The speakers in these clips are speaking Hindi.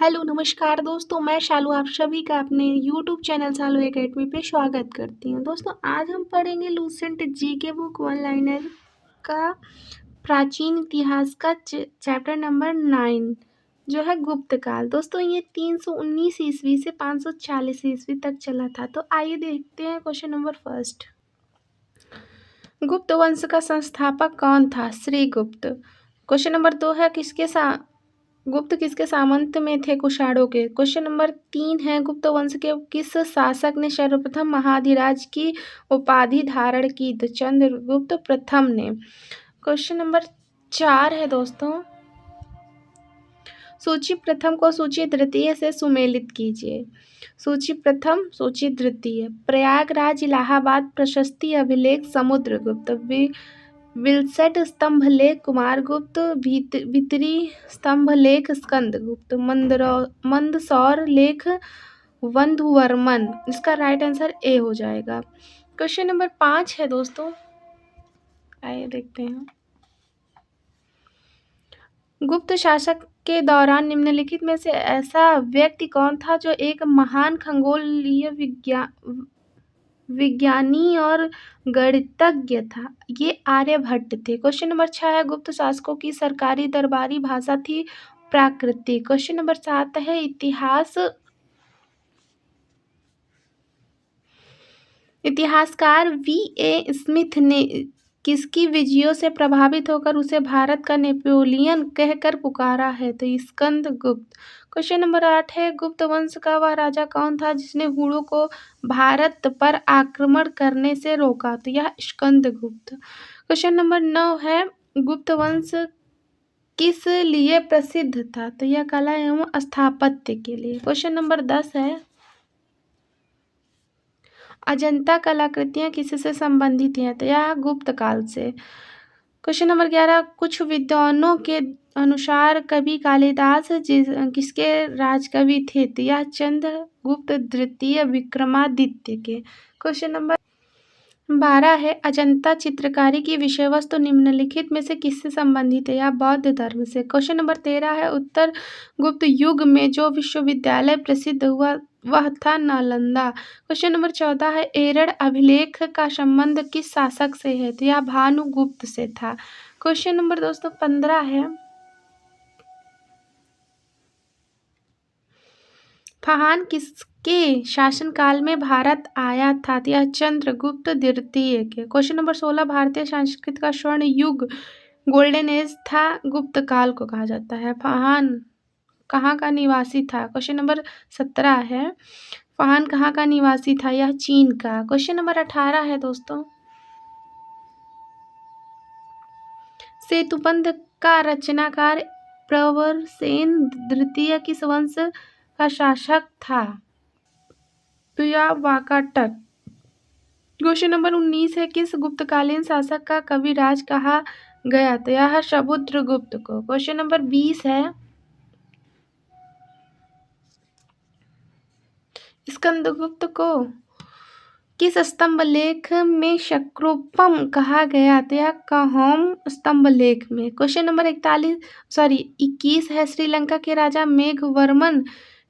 हेलो नमस्कार दोस्तों, मैं शालू आप सभी का अपने यूट्यूब चैनल शालू एकेडमी पे स्वागत करती हूँ। दोस्तों आज हम पढ़ेंगे Lucent GK book one liner का प्राचीन इतिहास का चैप्टर नंबर 9 जो है गुप्त काल। दोस्तों ये 319 ईस्वी से 540 ईस्वी तक चला था। तो आइए देखते हैं क्वेश्चन नंबर फर्स्ट। गुप्त वंश का संस्थापक कौन था? श्रीगुप्त। क्वेश्चन नंबर 2 है गुप्त किसके सामंत में थे? कुषाणों के। क्वेश्चन नंबर 3 है गुप्त वंश के किस शासक ने सर्वप्रथम महाधिराज की उपाधि धारण की? तो चंद्रगुप्त प्रथम ने। क्वेश्चन नंबर 4 है दोस्तों, सूची प्रथम को सूची द्वितीय से सुमेलित कीजिए। सूची प्रथम सूची द्वितीय। प्रयागराज इलाहाबाद प्रशस्ति अभिलेख समुद्रगुप्त। विलसेट स्तंभलेख कुमारगुप्त। भीतरी स्तंभलेख स्कंदगुप्त। मंदसौर लेख वंधुवर्मन। इसका राइट आंसर ए हो जाएगा। क्वेश्चन नंबर 5 है दोस्तों, आइए देखते हैं। गुप्त शासक के दौरान निम्नलिखित में से ऐसा व्यक्ति कौन था जो एक महान खगोलीय विज्ञानी और गणितज्ञ था? ये आर्यभट्ट थे। क्वेश्चन नंबर 6 है गुप्त शासकों की सरकारी दरबारी भाषा थी प्राकृतिक। क्वेश्चन नंबर 7 है इतिहासकार वी.ए. स्मिथ ने किसकी विजयों से प्रभावित होकर उसे भारत का नेपोलियन कहकर पुकारा है? तो स्कंदगुप्त। क्वेश्चन नंबर 8 है गुप्त वंश का वह राजा कौन था जिसने हुणों को भारत पर आक्रमण करने से रोका? तो यह स्कंदगुप्त। क्वेश्चन नंबर 9 है गुप्त वंश किस लिए प्रसिद्ध था? तो यह कला एवं स्थापत्य के लिए। क्वेश्चन नंबर 10 है अजंता कलाकृतियां किससे संबंधित हैं? तो यह गुप्त काल से। क्वेश्चन नंबर 11 कुछ विद्वानों के अनुसार कवि कालिदास किसके राजकवि थे? तो यह चंद्रगुप्त द्वितीय विक्रमादित्य के। क्वेश्चन नंबर 12 है अजंता चित्रकारी की विषय वस्तु निम्नलिखित में से किससे संबंधित है? या बौद्ध धर्म से। क्वेश्चन नंबर 13 है उत्तर गुप्त युग में जो विश्वविद्यालय प्रसिद्ध हुआ वह था नालंदा। क्वेश्चन नंबर 14 है एरड़ अभिलेख का संबंध किस शासक से है? तो यह भानुगुप्त से था। क्वेश्चन नंबर दोस्तों 15 है फहान किसके शासनकाल में भारत आया था? तो यह चंद्रगुप्त द्वितीय के। क्वेश्चन नंबर 16 भारतीय संस्कृति का स्वर्ण युग गोल्डन एज था गुप्त काल को कहा जाता है। फहान कहाँ का निवासी था? क्वेश्चन नंबर 17 है फहान कहाँ का निवासी था? यह चीन का। क्वेश्चन नंबर 18 है दोस्तों सेतुबंध का रचनाकार प्रवरसेन द्वितीय किस वंश का शासक था? तो यह वाकाटक। क्वेश्चन नंबर 19 है किस गुप्तकालीन शासक का कविराज कहा गया? तो यह समुद्रगुप्त को। क्वेश्चन नंबर 20 है स्कंदगुप्त को किस स्तंभलेख में शक्रोपम कहा गया? तो यह कहोम स्तंभलेख में। क्वेश्चन नंबर 21 है श्रीलंका के राजा मेघवर्मन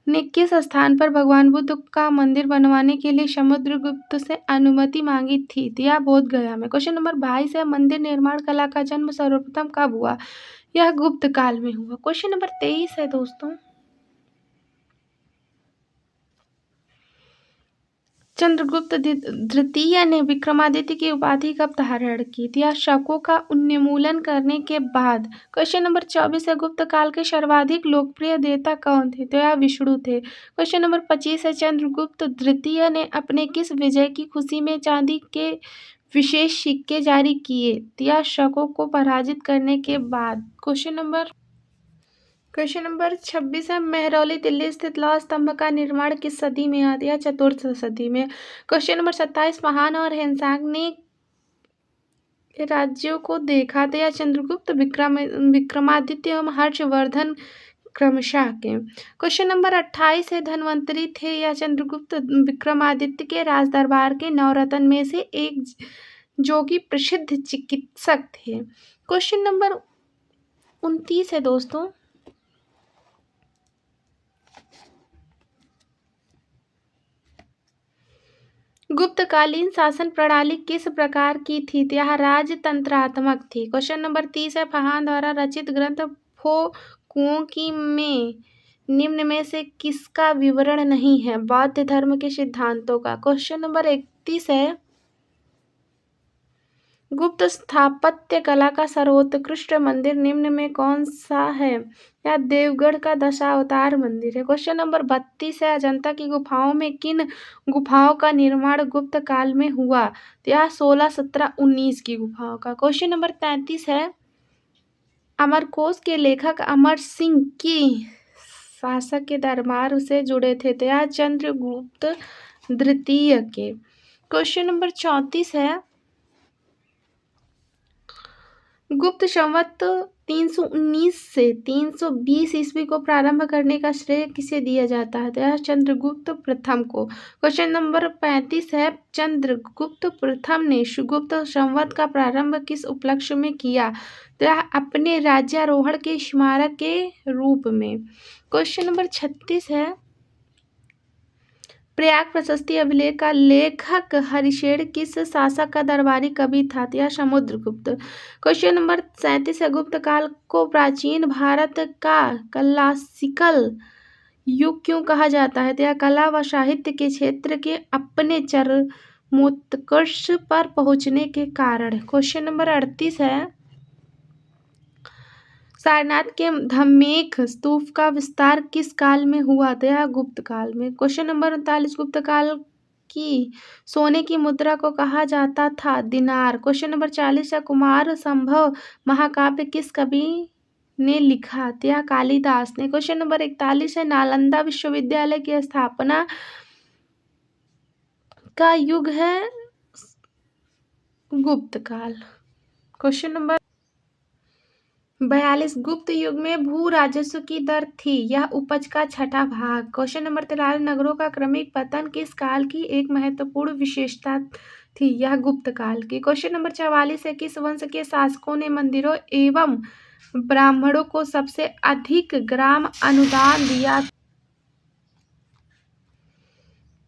ने किस स्थान पर भगवान बुद्ध का मंदिर बनवाने के लिए समुद्रगुप्त से अनुमति मांगी थी? तो यह बोध गया में। क्वेश्चन नंबर 22 है मंदिर निर्माण कला का जन्म सर्वप्रथम कब हुआ? यह गुप्त काल में हुआ। क्वेश्चन नंबर 23 है दोस्तों चंद्रगुप्त द्वितीय ने विक्रमादित्य की उपाधि कब धारण की थी? या शकों का उन्मूलन करने के बाद। क्वेश्चन नंबर 24 है गुप्त काल के सर्वाधिक लोकप्रिय देवता कौन थे? तो यह विष्णु थे। क्वेश्चन नंबर 25 है चंद्रगुप्त द्वितीय ने अपने किस विजय की खुशी में चांदी के विशेष सिक्के जारी किए? या शकों को पराजित करने के बाद। क्वेश्चन नंबर 26 है मेहरौली दिल्ली स्थित लौह स्तंभ का निर्माण किस सदी में हुआ? या चतुर्थ सदी में। क्वेश्चन नंबर 27 महान और हेनसांग ने राज्यों को देखा था? या चंद्रगुप्त विक्रमादित्य एवं हर्षवर्धन क्रमशः के। क्वेश्चन नंबर 28 है धन्वंतरी थे या चंद्रगुप्त विक्रमादित्य के राजदरबार के नवरत्न में से एक जो कि प्रसिद्ध चिकित्सक थे। क्वेश्चन नंबर 29 है दोस्तों गुप्तकालीन शासन प्रणाली किस प्रकार की थी? तो यह राजतंत्रात्मक थी। क्वेश्चन नंबर 30 है, फहान द्वारा रचित ग्रंथ फो कुओं की में निम्न में से किसका विवरण नहीं है? बौद्ध धर्म के सिद्धांतों का। क्वेश्चन नंबर 31 है, गुप्त स्थापत्य कला का सर्वोत्कृष्ट मंदिर निम्न में कौन सा है? यह देवगढ़ का दशावतार मंदिर है। क्वेश्चन नंबर 32 है, अजंता की गुफाओं में किन गुफाओं का निर्माण गुप्त काल में हुआ? तो यह 16, 17, 19 की गुफाओं का। क्वेश्चन नंबर 33 है, अमरकोश के लेखक अमर सिंह की शासक के दरबार से जुड़े थे? तो यह चंद्रगुप्त द्वितीय के। क्वेश्चन नंबर 34 है, गुप्त संवत 319 से 320 ईस्वी को प्रारंभ करने का श्रेय किसे दिया जाता है? तो यह चंद्रगुप्त प्रथम को। क्वेश्चन नंबर 35 है, चंद्रगुप्त प्रथम ने गुप्त संवत का प्रारंभ किस उपलक्ष्य में किया? तो यह अपने राज्यारोहण के स्मारक के रूप में। क्वेश्चन नंबर 36 है, प्रयाग प्रशस्ति अभिलेख का लेखक हरिशेन किस शासक का दरबारी कवि था? तो यह समुद्रगुप्त। क्वेश्चन नंबर 37 है, गुप्त काल को प्राचीन भारत का क्लासिकल युग क्यों कहा जाता है? तो यह कला व साहित्य के क्षेत्र के अपने चरमोत्कर्ष पर पहुंचने के कारण। क्वेश्चन नंबर 38 है, सारनाथ के धम्मेक स्तूप का विस्तार किस काल में हुआ? तो यह गुप्त काल में। क्वेश्चन नंबर 39, गुप्त काल की सोने की मुद्रा को कहा जाता था? दिनार। क्वेश्चन नंबर 40 है, कुमार संभव महाकाव्य किस कवि ने लिखा? तो यह कालिदास ने। क्वेश्चन नंबर 41 है, नालंदा विश्वविद्यालय की स्थापना का युग है गुप्त काल। क्वेश्चन नंबर 42, गुप्त युग में भू राजस्व की दर थी? यह उपज का छठा भाग। क्वेश्चन नंबर 43, नगरों का क्रमिक पतन किस काल की एक महत्वपूर्ण विशेषता थी? यह गुप्त काल की। क्वेश्चन नंबर 44 है, किस वंश के शासकों ने मंदिरों एवं ब्राह्मणों को सबसे अधिक ग्राम अनुदान दिया?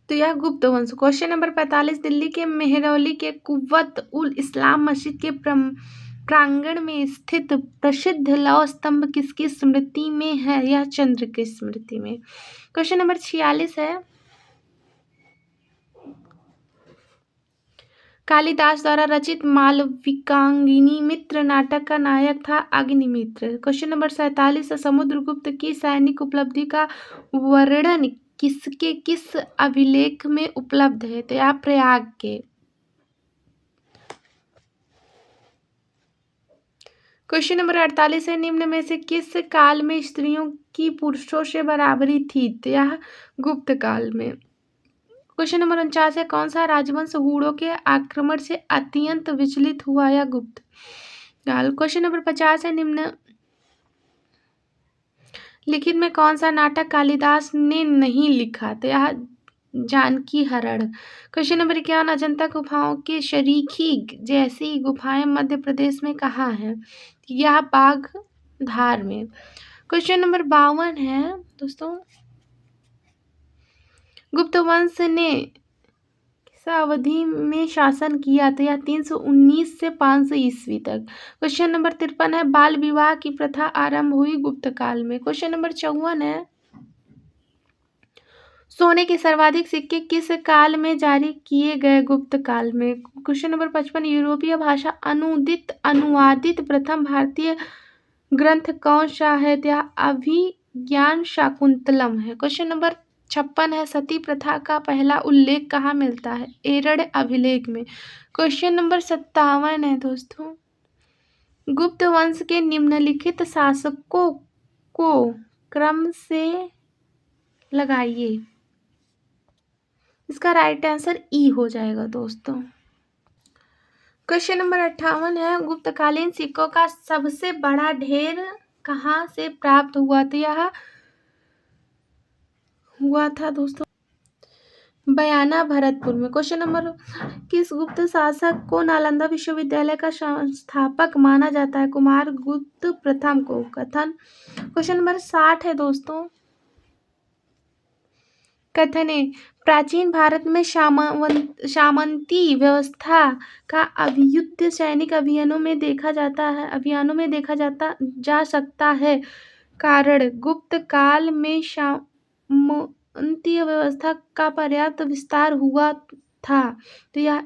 तो यह गुप्त वंश। क्वेश्चन नंबर 45, दिल्ली के मेहरौली के कुव्वत उल इस्लाम मस्जिद के प्रांगण में स्थित प्रसिद्ध लौह स्तंभ किसकी स्मृति में है? यह चंद्र की स्मृति में। क्वेश्चन नंबर 46 है, कालिदास द्वारा रचित मालविकाग्नि मित्र नाटक का नायक था अग्निमित्र। क्वेश्चन नंबर 47 है, समुद्रगुप्त की सैनिक उपलब्धि का वर्णन किसके किस अभिलेख में उपलब्ध है? तो यह प्रयाग के। क्वेश्चन नंबर 48 है, निम्न में से किस काल में स्त्रियों की पुरुषों से बराबरी थी? तो यह गुप्त काल में। क्वेश्चन नंबर 49 है, कौन सा राजवंश हूणों के आक्रमण से अत्यंत विचलित हुआ? या गुप्त काल। क्वेश्चन नंबर 50 है, निम्न लिखित में कौन सा नाटक कालिदास ने नहीं लिखा? तो यह जानकी हरण। क्वेश्चन नंबर 51, अजंता गुफाओं के शरीकी जैसी गुफाएं मध्य प्रदेश में कहाँ है? यह बाघधार में। क्वेश्चन नंबर 52 है दोस्तों, गुप्त वंश ने किस अवधि में शासन किया? तो यह 319 से 500 ईस्वी तक। क्वेश्चन नंबर 53 है, बाल विवाह की प्रथा आरंभ हुई गुप्त काल में। क्वेश्चन नंबर 54 है, सोने के सर्वाधिक सिक्के किस काल में जारी किए गए? गुप्त काल में। क्वेश्चन नंबर 55, यूरोपीय भाषा अनुवादित प्रथम भारतीय ग्रंथ कौन सा है? यह अभिज्ञान शाकुंतलम है। क्वेश्चन नंबर 56 है, सती प्रथा का पहला उल्लेख कहाँ मिलता है? एरड़ अभिलेख में। क्वेश्चन नंबर 57 है दोस्तों, गुप्त वंश के निम्नलिखित शासकों को क्रम से लगाइए। इसका राइट आंसर ई हो जाएगा दोस्तों। क्वेश्चन नंबर 58 है, गुप्तकालीन सिक्कों का सबसे बड़ा ढेर कहाँ से प्राप्त हुआ? तो यह हुआ था दोस्तों बयाना भरतपुर में। क्वेश्चन नंबर, किस गुप्त शासक को नालंदा विश्वविद्यालय का संस्थापक माना जाता है? कुमार गुप्त प्रथम को। कथन। क्वेश्चन नंबर 60 है दोस्तों, कथन है, प्राचीन भारत में सामंती व्यवस्था का अभ्युदय सैनिक अभियानों में देखा जा सकता है। कारण, गुप्त काल में सामंती व्यवस्था का पर्याप्त विस्तार हुआ था। तो यह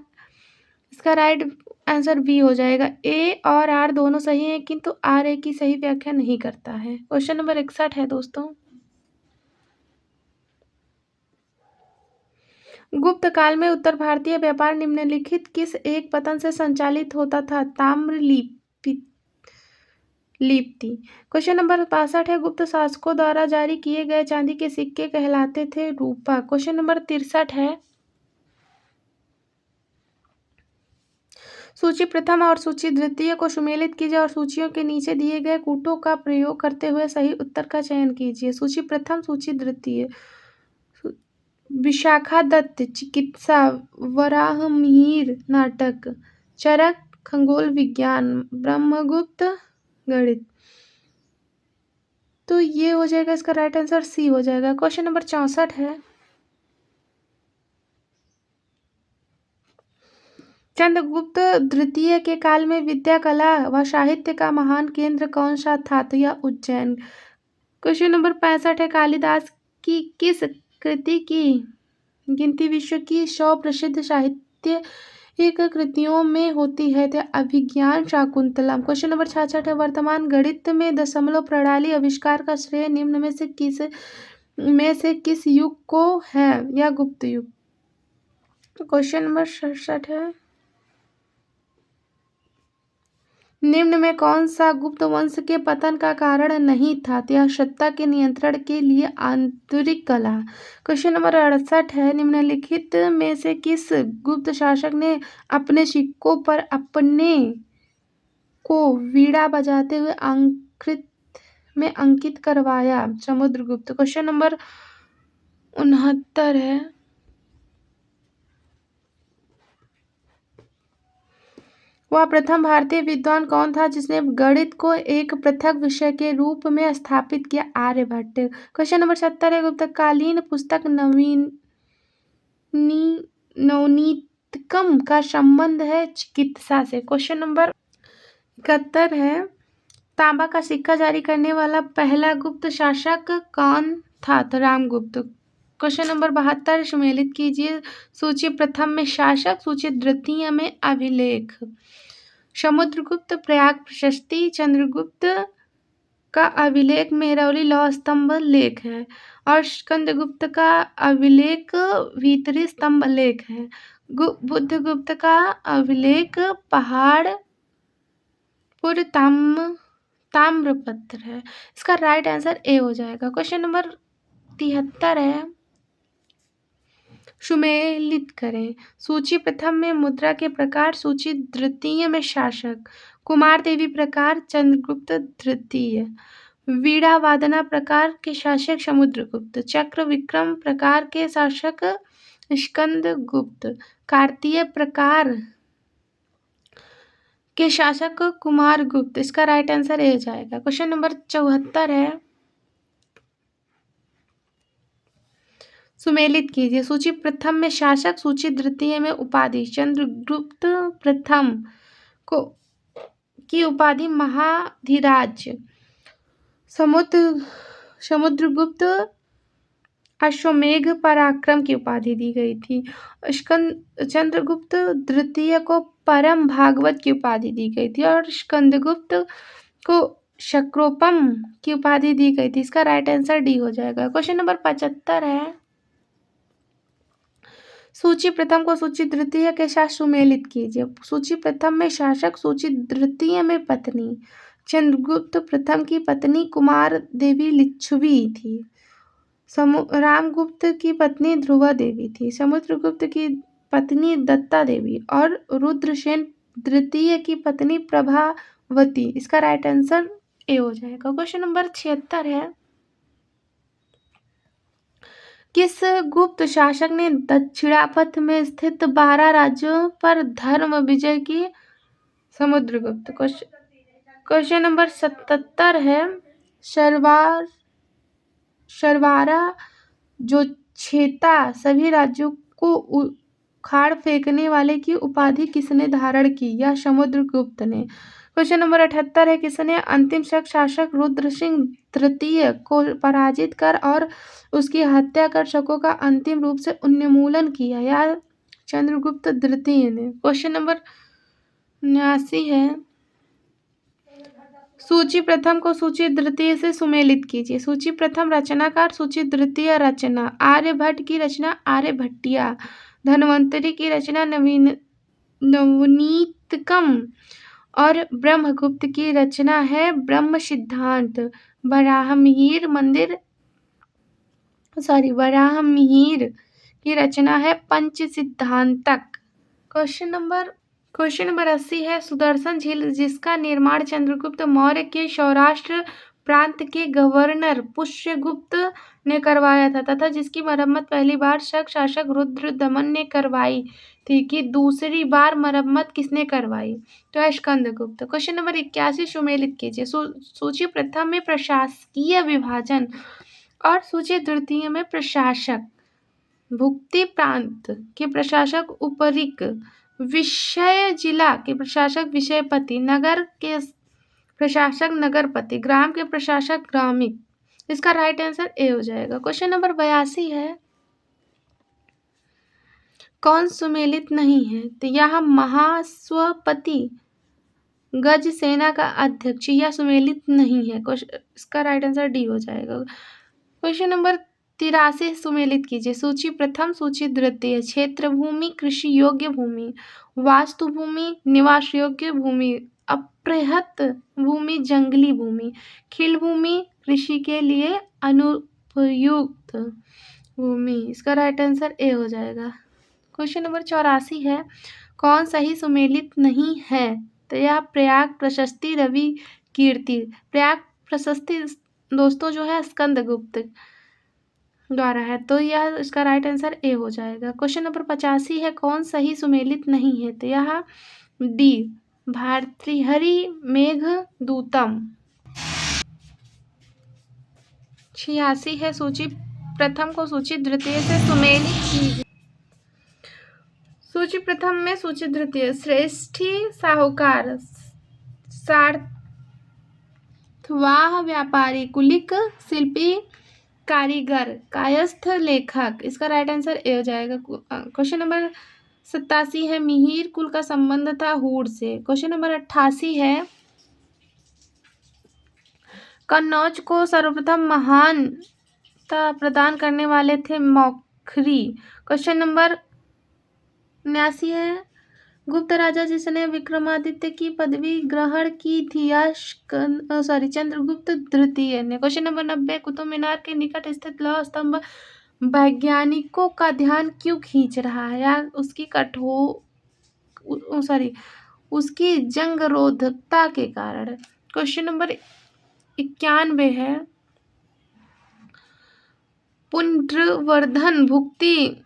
इसका राइट आंसर बी हो जाएगा। ए और आर दोनों सही हैं, किंतु आर ए की सही व्याख्या नहीं करता है। क्वेश्चन नंबर 61 है दोस्तों। गुप्त काल में उत्तर भारतीय व्यापार निम्नलिखित किस एक पतन से संचालित होता था? ताम्र लिपि। क्वेश्चन नंबर 62 है, गुप्त शासकों द्वारा जारी किए गए चांदी के सिक्के कहलाते थे रूपा। क्वेश्चन नंबर 63 है, सूची प्रथम और सूची द्वितीय को सुमेलित कीजिए और सूचियों के नीचे दिए गए कूटों का प्रयोग करते हुए सही उत्तर का चयन कीजिए। सूची प्रथम, सूची द्वितीय। विशाखा दत्त चिकित्सा, वराहमिहिर नाटक, चरक खगोल विज्ञान, ब्रह्मगुप्त गणित। तो ये हो जाएगा इसका राइट आंसर सी हो जाएगा। क्वेश्चन नंबर 64 है, चंद्रगुप्त द्वितीय के काल में विद्या, कला व साहित्य का महान केंद्र कौन सा था? तो यह उज्जैन। क्वेश्चन नंबर 65 है, कालिदास की किस कृति की गिनती विश्व की 100 प्रसिद्ध साहित्यिक कृतियों में होती है? तो अभिज्ञान शाकुंतलम। क्वेश्चन नंबर 66 है, वर्तमान गणित में दशमलव प्रणाली आविष्कार का श्रेय निम्न में से किस युग को है? या गुप्त युग। क्वेश्चन नंबर 67 है, निम्न में कौन सा गुप्त वंश के पतन का कारण नहीं था? यह सत्ता के नियंत्रण के लिए आंतरिक कला। क्वेश्चन नंबर 68 है, निम्नलिखित में से किस गुप्त शासक ने अपने सिक्कों पर अपने को वीणा बजाते हुए अंकित करवाया? समुद्रगुप्त। क्वेश्चन नंबर 69 है, वह प्रथम भारतीय विद्वान कौन था जिसने गणित को एक पृथक विषय के रूप में स्थापित किया? आर्यभट्ट। क्वेश्चन नंबर 70 है, गुप्तकालीन पुस्तक नवनीतकम का संबंध है चिकित्सा से। क्वेश्चन नंबर 71 है, तांबा का सिक्का जारी करने वाला पहला गुप्त शासक कौन था? तो रामगुप्त। क्वेश्चन नंबर 72 सुमेलित कीजिए, सूची प्रथम में शासक, सूची द्वितीय में अभिलेख। समुद्रगुप्त प्रयाग प्रशस्ति, चंद्रगुप्त का अभिलेख मेहरौली लौह स्तंभ लेख है और स्कंदगुप्त का अभिलेख भीतरी स्तंभ लेख है। बुद्धगुप्त का अभिलेख पहाड़पुर ताम्रपत्र है। इसका राइट आंसर ए हो जाएगा। क्वेश्चन नंबर 73 है, सुमेलित करें, सूची प्रथम में मुद्रा के प्रकार, सूची द्वितीय में शासक। कुमार देवी प्रकार चंद्रगुप्त द्वितीय, वीणा वादना प्रकार के शासक समुद्रगुप्त, चक्र विक्रम प्रकार के शासक स्कंदगुप्त, कार्तीय प्रकार के शासक कुमारगुप्त। इसका राइट आंसर ए जाएगा। क्वेश्चन नंबर 74 है, सुमेलित कीजिए, सूची प्रथम में शासक, सूची द्वितीय में उपाधि। चंद्रगुप्त प्रथम को की उपाधि महाधिराज, समुद्रगुप्त अश्वमेघ पराक्रम की उपाधि दी गई थी। चंद्रगुप्त द्वितीय को परम भागवत की उपाधि दी गई थी और स्कंदगुप्त को शक्रोपम की उपाधि दी गई थी। इसका राइट आंसर डी हो जाएगा। क्वेश्चन नंबर 75 है, सूची प्रथम को सूची द्वितीय के साथ सुमेलित कीजिए। सूची प्रथम में शासक, सूची द्वितीय में पत्नी। चंद्रगुप्त प्रथम की पत्नी कुमार देवी लिच्छवी थी। रामगुप्त की पत्नी ध्रुवा देवी थी। समुद्रगुप्त की पत्नी दत्ता देवी और रुद्रसेन द्वितीय की पत्नी प्रभावती। इसका राइट आंसर ए हो जाएगा। क्वेश्चन नंबर 76 है, किस गुप्त शासक ने दक्षिणापथ में स्थित 12 राज्यों पर धर्म विजय की? समुद्रगुप्त। क्वेश्चन नंबर 77 है, शर्वारा जो छेता सभी राज्यों को उखाड़ फेंकने वाले की उपाधि किसने धारण की? यह समुद्रगुप्त ने। क्वेश्चन नंबर 78 है, किसने अंतिम शक शासक रुद्र सिंह तृतीय को पराजित कर और उसकी हत्या कर शकों का अंतिम रूप से उन्मूलन किया? यह चंद्रगुप्त द्वितीय ने। क्वेश्चन नंबर 79 है, सूची प्रथम को सूची द्वितीय से सुमेलित कीजिए। सूची प्रथम रचनाकार, सूची द्वितीय रचना। आर्यभट्ट की रचना आर्यभट्टिया, धन्वंतरि की रचना नवनीतकम और ब्रह्मगुप्त की रचना है ब्रह्म सिद्धांत। वराहमिहिर की रचना है पंच सिद्धांतक। क्वेश्चन नंबर 80 है, सुदर्शन झील जिसका निर्माण चंद्रगुप्त मौर्य के सौराष्ट्र प्रांत के गवर्नर पुष्यगुप्त ने करवाया था तथा जिसकी मरम्मत पहली बार शक शासक रुद्रदमन ने करवाई थी कि दूसरी बार मरम्मत किसने करवाई? तो स्कंदगुप्त। क्वेश्चन नंबर 81 सुमेलित कीजिए। सूची प्रथम में प्रशासकीय विभाजन और सूची द्वितीय में प्रशासक। भुक्ति प्रांत के प्रशासक उपरिक, विषय जिला के प्रशासक विषयपति, नगर के प्रशासक नगरपति, ग्राम के प्रशासक ग्रामिक। इसका राइट आंसर ए हो जाएगा। क्वेश्चन नंबर 82 है, कौन सुमेलित नहीं है? तो यह महाश्वपति गज सेना का अध्यक्ष, यह सुमेलित नहीं है। इसका राइट आंसर डी हो जाएगा। क्वेश्चन नंबर 83 सुमेलित कीजिए। सूची प्रथम, सूची द्वितीय। क्षेत्र भूमि, कृषि योग्य भूमि, वास्तु भूमि, निवास योग्य भूमि, अपृहत भूमि, जंगली भूमि, खिल भूमि, कृषि के लिए अनुपयुक्त भूमि। इसका राइट आंसर ए हो जाएगा। क्वेश्चन नंबर 84 है, कौन सही सुमेलित नहीं है? तो यह प्रयाग प्रशस्ति, रवि कीर्ति। प्रयाग प्रशस्ति दोस्तों जो है स्कंदगुप्त द्वारा है, तो यह इसका राइट आंसर ए हो जाएगा। क्वेश्चन नंबर 85 है, कौन सही सुमेलित नहीं है? तो यह डी भातृहरि मेघदूतम। 86 है, सूची प्रथम को सूची द्वितीय से सुमेलित कीजिए। सूची प्रथम में सूची द्वितीय, श्रेष्ठी साहूकार, सार्थवाह व्यापारी, कुलिक शिल्पी कारीगर, कायस्थ लेखक। इसका राइट आंसर ए हो जाएगा। क्वेश्चन नंबर 87 है, मिहिर कुल का संबंध था हूर से। क्वेश्चन नंबर 88 है, कन्नौज को सर्वप्रथम महानता प्रदान करने वाले थे मौखरी। क्वेश्चन नंबर 79 है, गुप्त राजा जिसने विक्रमादित्य की पदवी ग्रहण की थी चंद्रगुप्त द्वितीय ने। क्वेश्चन नंबर 90, कुतुब मीनार के निकट स्थित लौह स्तंभ वैज्ञानिकों का ध्यान क्यों खींच रहा है? या उसकी जंगरोधकता के कारण। क्वेश्चन नंबर 91 है, पुंड्रवर्धन भुक्ति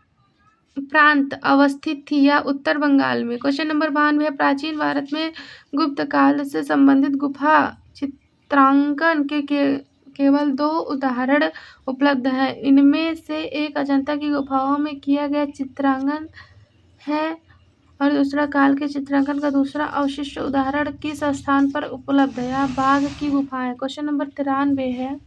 प्रांत अवस्थित थी या उत्तर बंगाल में। क्वेश्चन नंबर 92 है, प्राचीन भारत में गुप्त काल से संबंधित गुफा चित्रांकन के केवल 2 उदाहरण उपलब्ध हैं। इनमें से एक अजंता की गुफाओं में किया गया चित्रांकन है और दूसरा काल के चित्रांकन का दूसरा अवशिष्ट उदाहरण किस स्थान पर उपलब्ध है? यह बाघ की गुफा है। क्वेश्चन नंबर 93 है,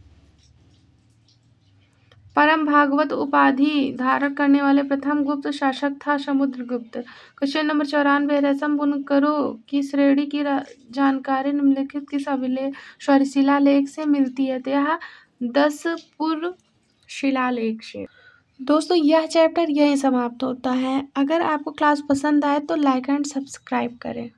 परम भागवत उपाधि धारण करने वाले प्रथम गुप्त शासक था समुद्रगुप्त। क्वेश्चन नंबर 94, रेशम बुनकरों की श्रेणी की जानकारी निम्नलिखित किस शिलालेख से मिलती है? तो यह 10 शिलालेख से। दोस्तों यह चैप्टर यहीं समाप्त होता है। अगर आपको क्लास पसंद आए तो लाइक एंड सब्सक्राइब करें।